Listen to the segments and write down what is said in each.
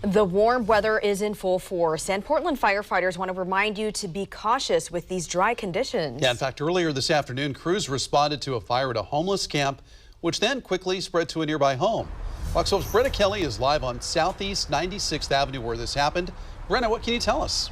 The warm weather is in full force, and Portland firefighters want to remind you to be cautious with these dry conditions. Yeah, in fact, earlier this afternoon, crews responded to a fire at a homeless camp, which then quickly spread to a nearby home. Fox 12's Brenna Kelly is live on Southeast 96th Avenue where this happened. Brenna, what can you tell us?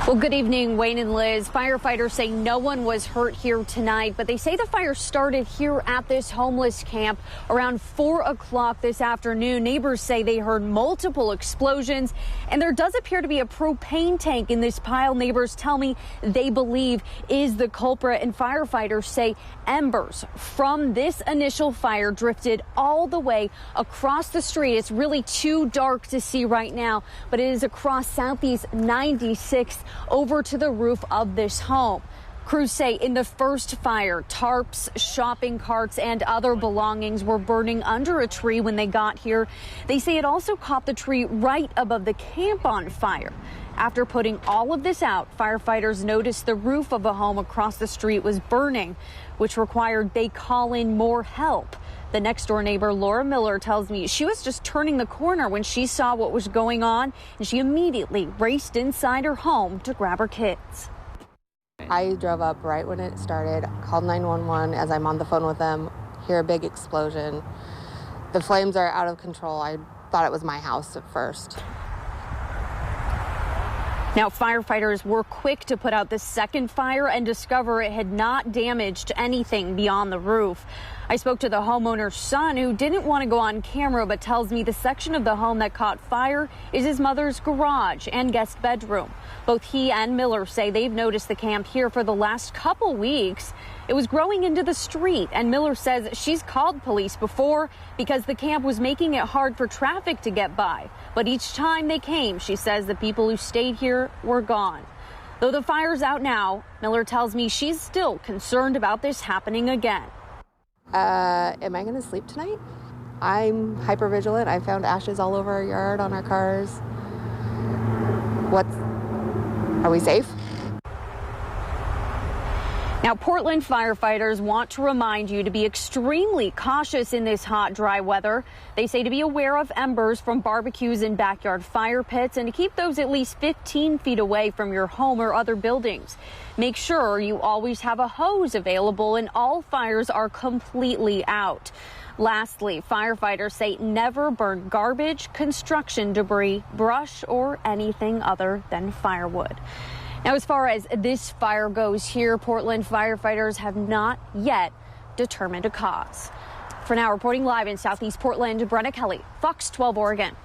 Well, good evening, Wayne and Liz. Firefighters say no one was hurt here tonight, but they say the fire started here at this homeless camp around 4 o'clock this afternoon. Neighbors say they heard multiple explosions, and there does appear to be a propane tank in this pile. Neighbors tell me they believe is the culprit, and firefighters say embers from this initial fire drifted all the way across the street. It's really too dark to see right now, but it is across Southeast 96th over to the roof of this home. Crews say in the first fire, tarps, shopping carts, and other belongings were burning under a tree when they got here. They say it also caught the tree right above the camp on fire. After putting all of this out, firefighters noticed the roof of a home across the street was burning, which required they call in more help. The next door neighbor, Laura Miller, tells me she was just turning the corner when she saw what was going on, and she immediately raced inside her home to grab her kids. I drove up right when it started, called 911 as I'm on the phone with them, hear a big explosion. The flames are out of control. I thought it was my house at first. Now, firefighters were quick to put out the second fire and discover it had not damaged anything beyond the roof. I spoke to the homeowner's son, who didn't want to go on camera, but tells me the section of the home that caught fire is his mother's garage and guest bedroom. Both he and Miller say they've noticed the camp here for the last couple weeks. It was growing into the street, and Miller says she's called police before because the camp was making it hard for traffic to get by. But each time they came, she says the people who stayed here were gone. Though the fire's out now, Miller tells me she's still concerned about this happening again. Am I going to sleep tonight? I'm hypervigilant. I found ashes all over our yard, on our cars. Are we safe? Now, Portland firefighters want to remind you to be extremely cautious in this hot, dry weather. They say to be aware of embers from barbecues and backyard fire pits and to keep those at least 15 feet away from your home or other buildings. Make sure you always have a hose available and all fires are completely out. Lastly, firefighters say never burn garbage, construction debris, brush, or anything other than firewood. Now, as far as this fire goes here, Portland firefighters have not yet determined a cause. For now, reporting live in Southeast Portland, Brenna Kelly, Fox 12 Oregon.